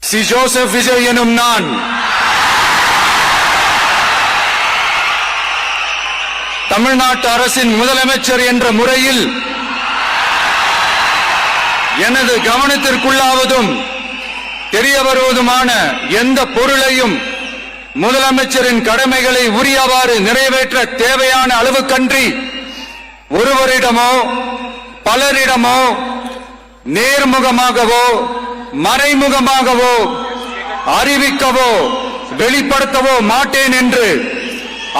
C Joseph Vijay எனும் நான் தமிழ்நாட்டு அரசின் முதலமைச்சர் என்ற முறையில் எனது கவனத்திற்குள்ளாவதும் தெரிய வருவதுமான எந்த பொருளையும் முதலமைச்சரின் கடமைகளை உரியவாறு நிறைவேற்ற தேவையான அளவுக்கன்றி ஒருவரிடமோ பலரிடமோ நேர்முகமாகவோ மறைமுகமாகவோ அறிவிக்கவோ வெளிப்படுத்தவோ மாட்டேன் என்று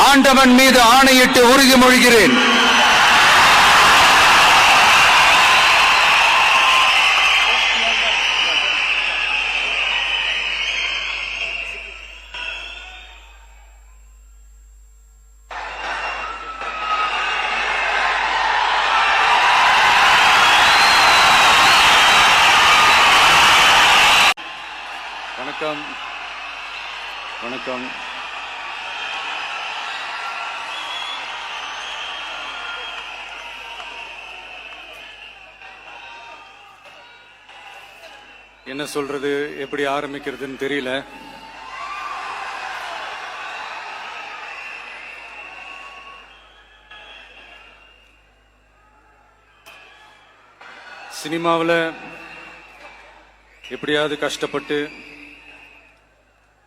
ஆண்டவன் மீது ஆணையிட்டு உறுதிமொழிகிறேன். வணக்கம் வணக்கம். என்ன சொல்றது, எப்படி ஆரம்பிக்கிறதுன்னு தெரியல. சினிமாவில் எப்படியாவது கஷ்டப்பட்டு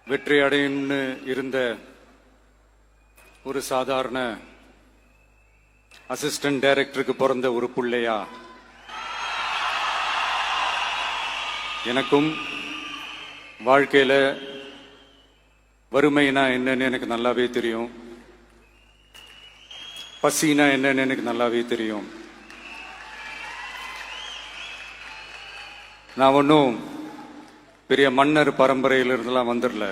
வெற்றி அடையணும்னு இருந்த ஒரு சாதாரண அசிஸ்டன்ட் டைரக்டருக்கு பிறந்த ஒரு புள்ளையா எனக்கும் வாழ்க்கையில வறுமைனா என்னன்னு எனக்கு நல்லாவே தெரியும், பசினா என்னன்னு எனக்கு நல்லாவே தெரியும். நான் ஒன்னும் பெரிய மன்னர் பரம்பரையிலிருந்தெல்லாம் வந்துடல.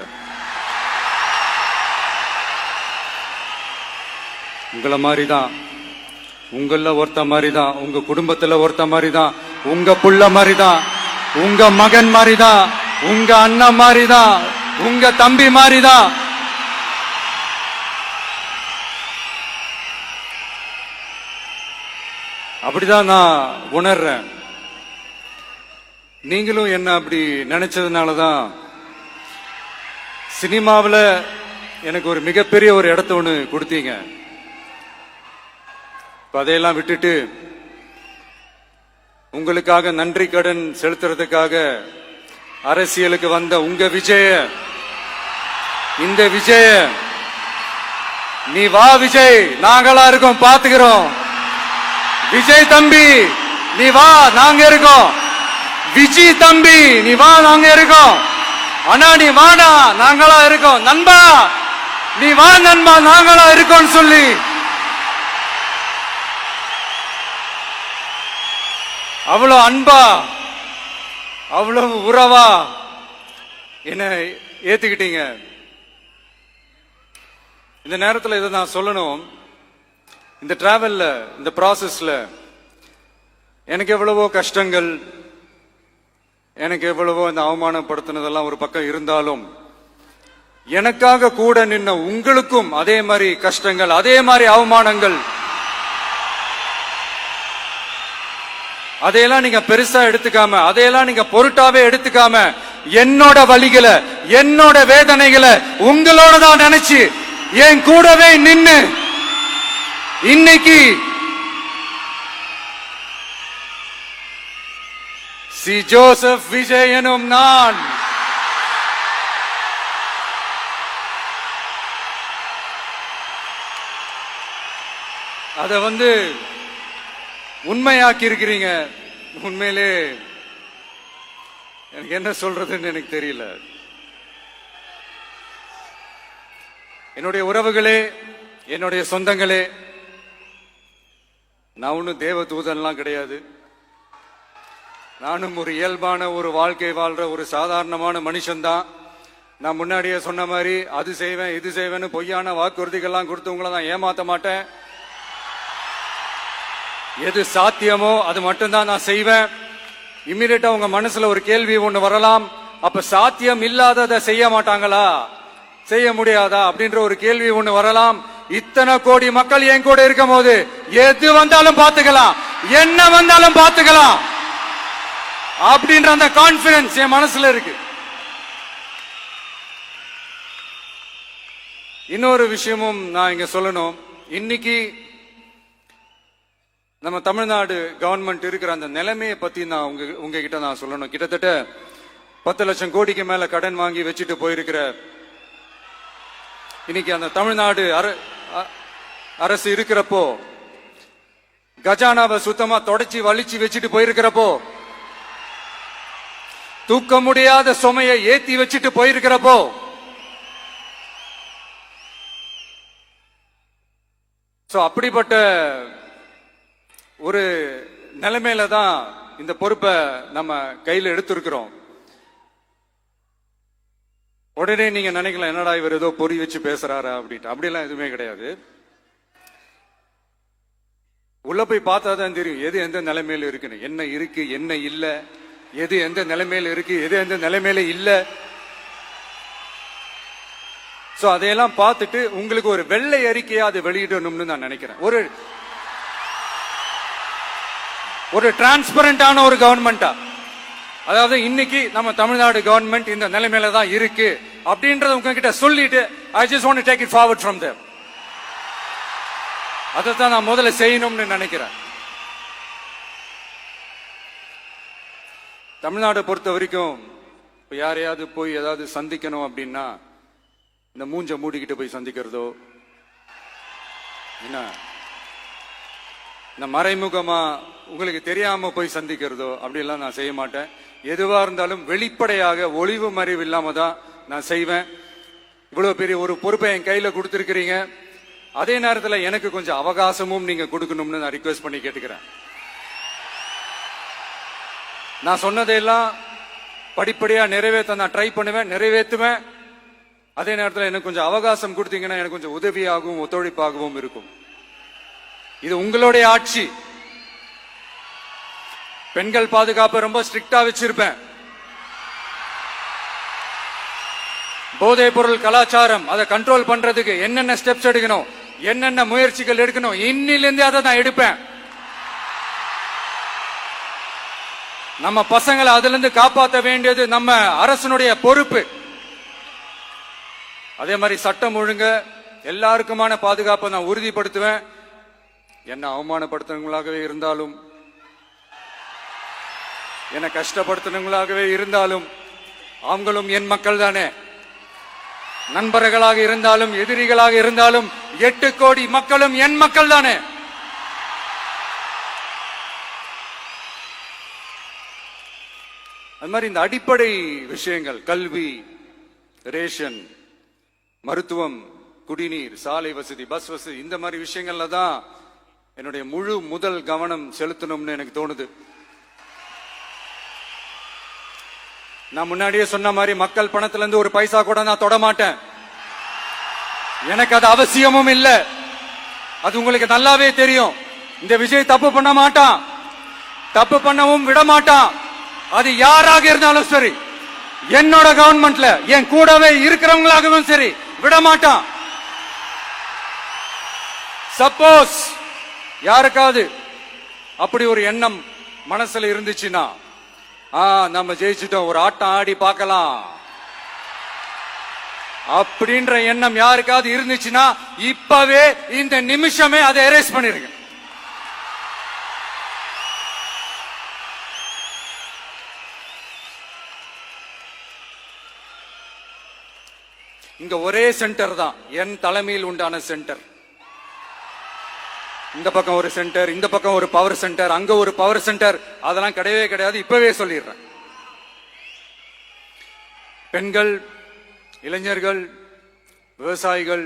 உங்களை மாதிரிதான், உங்கள ஒருத்த மாதிரிதான், உங்க குடும்பத்துல ஒருத்த மாதிரிதான், உங்க புள்ள மாதிரிதான், உங்க மகன் மாதிரிதான், உங்க அண்ணன் மாதிரிதான், உங்க தம்பி மாதிரிதான். அப்படிதான் நான் உணர்றேன். நீங்களும் என்ன அப்படி நினைச்சதுனாலதான் சினிமாவில் எனக்கு ஒரு மிகப்பெரிய ஒரு இடத்த ஒண்ணு கொடுத்தீங்க. அதையெல்லாம் விட்டுட்டு உங்களுக்காக நன்றி கடன் செலுத்துறதுக்காக அரசியலுக்கு வந்த உங்க விஜய, இந்த விஜய, நீ வா விஜய், நாங்களா இருக்கோம், பாத்துக்கிறோம். விஜய் தம்பி நீ வா, நாங்க இருக்கோம். விஜய் தம்பி நீ வா, நாங்க இருக்கோம். அண்ணா நீ வாடா, நாங்களா இருக்கோம். நண்பா நீ வா நண்பா, நாங்களா இருக்கோம் சொல்லி அவ்வளவு அன்பா அவ்வளவு உறவா என்ன ஏத்துக்கிட்டீங்க. இந்த நேரத்தில் இதை நான் சொல்லணும். இந்த டிராவல்ல, இந்த ப்ராசஸ்ல எனக்கு எவ்வளவோ கஷ்டங்கள், எனக்கு எவ்வளவோ இந்த அவமானப்படுத்தினதெல்லாம் ஒரு பக்கம் இருந்தாலும் எனக்காக கூட நின்ன உங்களுக்கும் அதே மாதிரி கஷ்டங்கள், அதே மாதிரி அவமானங்கள், அதையெல்லாம் நீங்க பெருசா எடுத்துக்காம, அதையெல்லாம் நீங்க பொருட்டாவே எடுத்துக்காம, என்னோட வலிகளை, என்னோட வேதனைகளை உங்களோட தான் நினைச்சு என் கூடவே நின்னு இன்னைக்கு சி ஜோசப் விஜய் எனும் நான் அத உண்மையாக்கி இருக்கிறீங்க. உண்மையிலே எனக்கு என்ன சொல்றதுன்னு எனக்கு தெரியல. என்னுடைய உறவுகளே, என்னுடைய சொந்தங்களே, நான் ஒன்னும் தேவ தூதன்லாம் கிடையாது. நானும் ஒரு இயல்பான ஒரு வாழ்க்கை வாழ்ற ஒரு சாதாரணமான மனுஷன்தான். நான் முன்னாடியே சொன்ன மாதிரி அது செய்வேன் இது செய்வேன்னு பொய்யான வாக்குறுதிகள்லாம் கொடுத்து உங்களை நான் ஏமாத்த மாட்டேன். எது சாத்தியமோ அது மட்டும்தான் நான் செய்வேன். இம்மிடியட்டா உங்க மனசுல ஒரு கேள்வி ஒண்ணு வரலாம், அப்ப சாத்தியம் இல்லாததை செய்ய மாட்டாங்களா, செய்ய முடியாதா அப்படின்ற ஒரு கேள்வி ஒண்ணு வரலாம். இத்தனை கோடி மக்கள் என் கூட இருக்கும் போது எது வந்தாலும் பாத்துக்கலாம், என்ன வந்தாலும் பாத்துக்கலாம் அப்படின்ற அந்த கான்பிடன்ஸ் என் மனசுல இருக்கு. இன்னொரு விஷயமும் நான் இங்க சொல்லணும். இன்னைக்கு நம்ம தமிழ்நாடு கவர்மெண்ட் இருக்கிற அந்த நிலைமையை பத்தி நான் உங்ககிட்ட நான் சொல்லணும். கிட்டத்தட்ட 10 லட்சம் கோடிக்கு மேல கடன் வாங்கி வச்சுட்டு போயிருக்கிற இன்னைக்கு அந்த தமிழ்நாடு அரசு இருக்கிறப்போ, கஜானாவை சுத்தமா தொடச்சி வலிச்சு வச்சுட்டு போயிருக்கிறப்போ, தூக்க முடியாத சுமையை ஏத்தி வச்சுட்டு போயிருக்கிறப்போ, அப்படிப்பட்ட ஒரு நிலைமையில தான் இந்த பொறுப்பை நம்ம கையில் எடுத்திருக்கிறோம். உடனே நீங்க நினைக்கலாம், என்னடா இவர் ஏதோ பொறி வச்சு பேசுறாரா அப்படின்ட்டு. அப்படிலாம் எதுவுமே கிடையாது. உள்ள போய் பார்த்தா தான் தெரியும் எது எந்த நிலைமையில இருக்குன்னு, என்ன இருக்கு என்ன இல்ல, எது எந்த நிலைமையில இருக்கு எது எந்த நிலைமையில இல்ல. சோ அதையெல்லாம் பார்த்துட்டு உங்களுக்கு ஒரு வெள்ளை அறிக்கையா அதை வெளியிடணும்னு நான் நினைக்கிறேன். ஒரு டிரான்ஸ்பரண்டான ஒரு கவர்மெண்டா, அதாவது இன்னைக்கு நம்ம தமிழ்நாடு கவர்மெண்ட் இந்த நிலைமையில தான் இருக்கு அப்படின்றத உங்ககிட்ட சொல்லிட்டு I just want to take it forward from there. அதைத்தான் நான் முதல்ல செய்யணும்னு நினைக்கிறேன். தமிழ்நாட்டை பொறுத்த வரைக்கும் யாரையாவது போய் ஏதாவது சந்திக்கணும் அப்படின்னா இந்த மூஞ்ச மூடிக்கிட்டு போய் சந்திக்கிறதோ, என்ன இந்த மறைமுகமா உங்களுக்கு தெரியாம போய் சந்திக்கிறதோ அப்படிலாம் நான் செய்ய மாட்டேன். எதுவா இருந்தாலும் வெளிப்படையாக ஒளிவு மறைவு இல்லாம தான் நான் செய்வேன். இவ்வளவு பெரிய ஒரு பொறுப்பை என் கையில கொடுத்திருக்கிறீங்க. அதே நேரத்தில் எனக்கு கொஞ்சம் அவகாசமும் நீங்க கொடுக்கணும்னு நான் ரிக்வெஸ்ட் பண்ணி கேட்டுக்கிறேன். நான் சொன்னதையெல்லாம் படிப்படியா நிறைவேற்ற நான் ட்ரை பண்ணுவேன், நிறைவேற்றுவேன். அதே நேரத்தில் எனக்கு கொஞ்சம் அவகாசம் கொடுத்தீங்கன்னா எனக்கு கொஞ்சம் உதவியாகவும் ஒத்துழைப்பாகவும் இருக்கும். இது உங்களுடைய ஆட்சி. பெண்கள் பாதுகாப்பை ரொம்ப ஸ்ட்ரிக்டா வச்சிருப்பேன். போதைப் பொருள் கலாச்சாரம் அதை கண்ட்ரோல் பண்றதுக்கு என்னென்ன ஸ்டெப்ஸ் எடுக்கணும், என்னென்ன முயற்சிகள் எடுக்கணும், இன்னிலிருந்தே அதை நான் எடுப்பேன். நம்ம பசங்களை அதுல இருந்து காப்பாற்ற வேண்டியது நம்ம அரசனுடைய பொறுப்பு. அதே மாதிரி சட்டம் ஒழுங்கு எல்லாருக்குமான பாதுகாப்பை நான் உறுதிப்படுத்துவேன். என்ன அவமானப்படுத்துறவங்களாகவே இருந்தாலும், என்ன கஷ்டப்படுத்துறவங்களாகவே இருந்தாலும், அவங்களும் என் மக்கள் தானே. நண்பர்களாக இருந்தாலும் எதிரிகளாக இருந்தாலும் 8 கோடி மக்களும் என் மக்கள் தானே. அது மாதிரி இந்த அடிப்படை விஷயங்கள், கல்வி, ரேஷன், மருத்துவம், குடிநீர், சாலை வசதி, பஸ் வசதி, இந்த மாதிரி விஷயங்கள்ல தான் என்னுடைய முதல் கவனம் செலுத்தணும்னு எனக்கு தோணுது. நான் முன்னாடியே சொன்ன மாதிரி மக்கள் பணத்துல இருந்து ஒரு பைசா கூட நான் தொட மாட்டேன். எனக்கு அது அவசியமும் இல்லை. அது உங்களுக்கு நல்லாவே தெரியும். இந்த விஜய் தப்பு பண்ண மாட்டான், தப்பு பண்ணவும் விட மாட்டான். அது யாராக இருந்தாலும் சரி, என்னோட கவர்மெண்ட்ல என் கூடவே இருக்கிறவங்களாகவும் சரி, விட மாட்டான். சப்போஸ் யாருக்காவது அப்படி ஒரு எண்ணம் மனசுல இருந்துச்சுன்னா, நம்ம ஜெயிச்சுட்டோம், ஒரு ஆட்டம் ஆடி பார்க்கலாம் அப்படின்ற எண்ணம் யாருக்காவது இருந்துச்சுன்னா இப்பவே இந்த நிமிஷமே அதை எரேஸ் பண்ணிருங்க. இங்க ஒரே சென்டர் தான், என் தலைமையில் உண்டான சென்டர். இந்த பக்கம் ஒரு சென்டர், இந்த பக்கம் ஒரு பவர் சென்டர், அங்க ஒரு பவர் சென்டர், அதெல்லாம் கிடையவே கிடையாது. இப்பவே சொல்லிடுறேன். பெண்கள், இளைஞர்கள், விவசாயிகள்,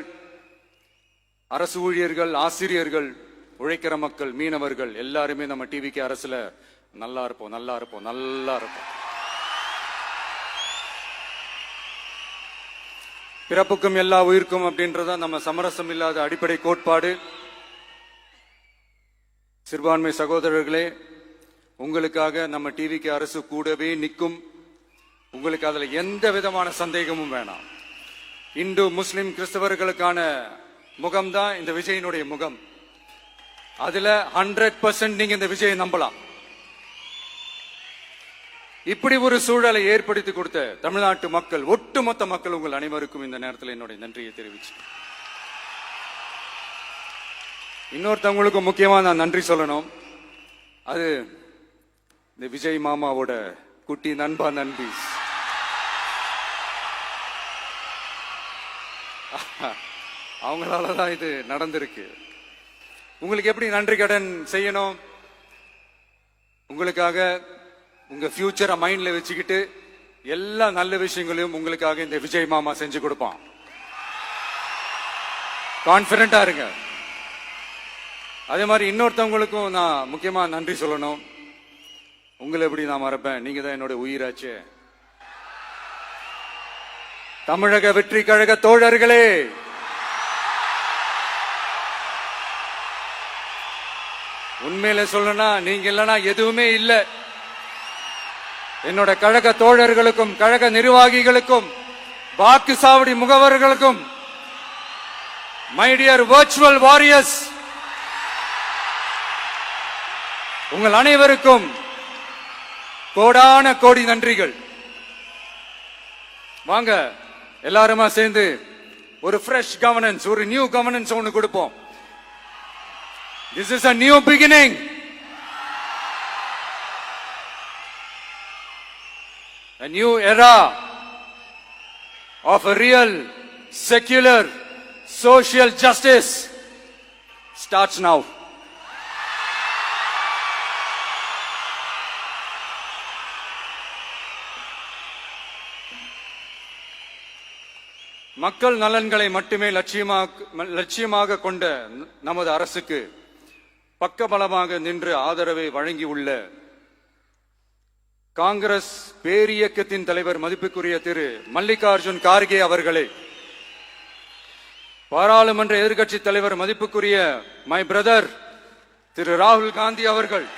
அரசு ஊழியர்கள், ஆசிரியர்கள், உழைக்கிற மக்கள், மீனவர்கள் எல்லாருமே நம்ம டிவிக்கு அரசுல நல்லா இருப்போம், நல்லா இருப்போம், நல்லா இருப்போம். பிறப்புக்கும் எல்லா உயிர்க்கும் அப்படின்றத நம்ம சமரசம் இல்லாத அடிப்படை கோட்பாடு. சிறுபான்மை சகோதரர்களே, உங்களுக்காக நம்ம டிவிக்கு அரசு கூடவே நிற்கும். உங்களுக்கு அதுல எந்த விதமான சந்தேகமும் வேணாம். இந்து, முஸ்லிம், கிறிஸ்தவர்களுக்கான முகம்தான் இந்த விஜயனுடைய முகம். அதுல 100% நீங்க இந்த விஜயை நம்பலாம். இப்படி ஒரு சூழலை ஏற்படுத்தி கொடுத்த தமிழ்நாட்டு மக்கள், ஒட்டுமொத்த மக்கள், உங்கள் அனைவருக்கும் இந்த நேரத்தில் என்னுடைய நன்றியை தெரிவிச்சு இன்னொருத்தவங்களுக்கு முக்கியமா நான் நன்றி சொல்லணும். அது இந்த விஜய் மாமாவோட குட்டி நண்பா நண்பி. அவங்களாலதான் இது நடந்திருக்கு. உங்களுக்கு எப்படி நன்றி கடன் செய்யணும்? உங்களுக்காக உங்க ஃபியூச்சரை மைண்ட்ல வச்சுக்கிட்டு எல்லா நல்ல விஷயங்களையும் உங்களுக்காக இந்த விஜய் மாமா செஞ்சு கொடுப்பான். கான்பிடண்டா இருங்க. அதே மாதிரி இன்னொருத்தவங்களுக்கும் நான் முக்கியமா நன்றி சொல்லணும். உங்களை எப்படி நான் மறப்பேன்? நீங்க தான் என்னோட உயிராச்சு. தமிழக வெற்றி கழக தோழர்களே, உண்மையில சொல்லணும்னா நீங்க இல்லைன்னா எதுவுமே இல்லை. என்னோட கழக தோழர்களுக்கும் கழக நிர்வாகிகளுக்கும் வாக்கு சாவடி முகவர்களுக்கும், மை டியர் வர்ச்சுவல் வாரியர்ஸ், உங்கள் அனைவருக்கும் கோடான கோடி நன்றிகள். வாங்க எல்லாருமா சேர்ந்து ஒரு ஃப்ரெஷ் கவர்னன்ஸ், ஒரு நியூ கவர்னன்ஸ் ஒன்னு கொடுப்போம். This is a new beginning. A new era of a real, secular, social justice starts now. மக்கள் நலன்களை மட்டுமே லட்சியமாக கொண்ட நமது அரசுக்கு பக்கபலமாக நின்று ஆதரவை வழங்கியுள்ள காங்கிரஸ் பேரியக்கத்தின் தலைவர் மதிப்புக்குரிய திரு மல்லிகார்ஜுன் கார்கே அவர்களே, பாராளுமன்ற எதிர்க்கட்சி தலைவர் மதிப்புக்குரிய மை பிரதர் திரு ராகுல் காந்தி அவர்கள்,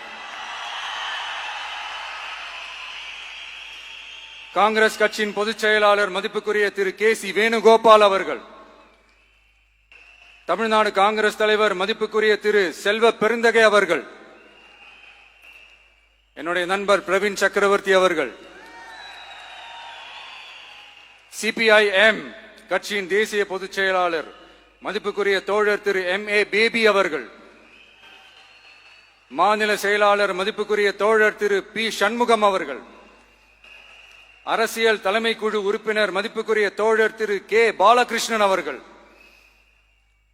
காங்கிரஸ் கட்சியின் பொதுச் செயலாளர் மதிப்புக்குரிய திரு கே.சி. வேணுகோபால் அவர்கள், தமிழ்நாடு காங்கிரஸ் தலைவர் மதிப்புக்குரிய திரு செல்வ பெருந்தகை அவர்கள், என்னுடைய நண்பர் பிரவீன் சக்கரவர்த்தி அவர்கள், சிபிஐஎம் கட்சியின் தேசிய பொதுச் செயலாளர் மதிப்புக்குரிய தோழர் திரு M.A. பேபி அவர்கள், மாநில செயலாளர் மதிப்புக்குரிய தோழர் திரு பி. சண்முகம் அவர்கள், அரசியல் தலைமை குழு உறுப்பினர் மதிப்புக்குரிய தோழர் திரு கே. பாலகிருஷ்ணன் அவர்கள்,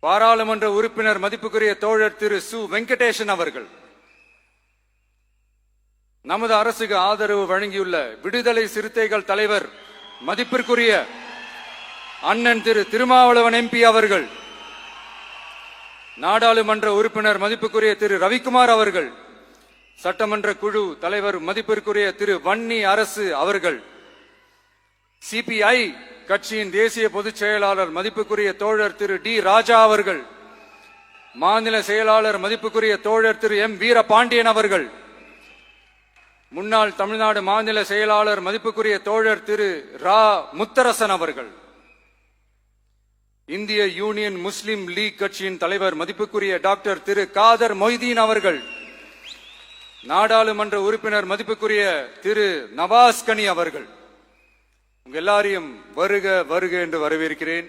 பாராளுமன்ற உறுப்பினர் மதிப்புக்குரிய தோழர் திரு சு. வெங்கடேசன் அவர்கள், நமது அரசுக்கு ஆதரவு வழங்கியுள்ள விடுதலை சிறுத்தைகள் தலைவர் மதிப்பிற்குரிய அண்ணன் திரு திருமாவளவன் MP அவர்கள், நாடாளுமன்ற உறுப்பினர் மதிப்புக்குரிய திரு ரவிக்குமார் அவர்கள், சட்டமன்ற குழு தலைவர் மதிப்பிற்குரிய திரு வன்னி அரசு அவர்கள், சிபிஐ கட்சியின் தேசிய பொதுச் செயலாளர் மதிப்புக்குரிய தோழர் திரு டி. ராஜா அவர்கள், மாநில செயலாளர் மதிப்புக்குரிய தோழர் திரு M. வீரபாண்டியன் அவர்கள், முன்னாள் தமிழ்நாடு மாநில செயலாளர் மதிப்புக்குரிய தோழர் திரு ரா. முத்தரசன் அவர்கள், இந்திய யூனியன் முஸ்லிம் லீக் கட்சியின் தலைவர் மதிப்புக்குரிய டாக்டர் திரு காதர் மொய்தீன் அவர்கள், நாடாளுமன்ற உறுப்பினர் மதிப்புக்குரிய திரு நவாஸ் கனி அவர்கள், உங்க எல்லாரையும் வருக வருக என்று வரவேற்கிறேன்.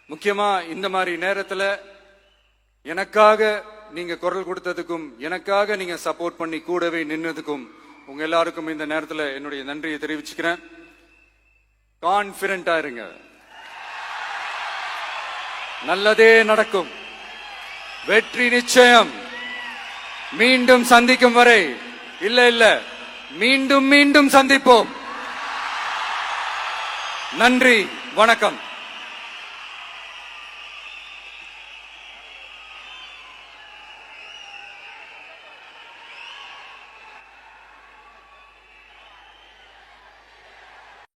முக்கியமா இந்த மாதிரி நேரத்துல எனக்காக நீங்க குரல் கொடுத்ததுக்கும், எனக்காக நீங்க சப்போர்ட் பண்ணி கூடவே நின்னதுக்கும் உங்க எல்லாருக்கும் இந்த நேரத்துல என்னுடைய நன்றியை தெரிவிச்சுக்கிறேன். கான்பிடண்டா இருங்க, நல்லதே நடக்கும், வெற்றி நிச்சயம். மீண்டும் சந்திக்கும் வரை, இல்ல மீண்டும் மீண்டும் சந்திப்போம். நன்றி, வணக்கம்.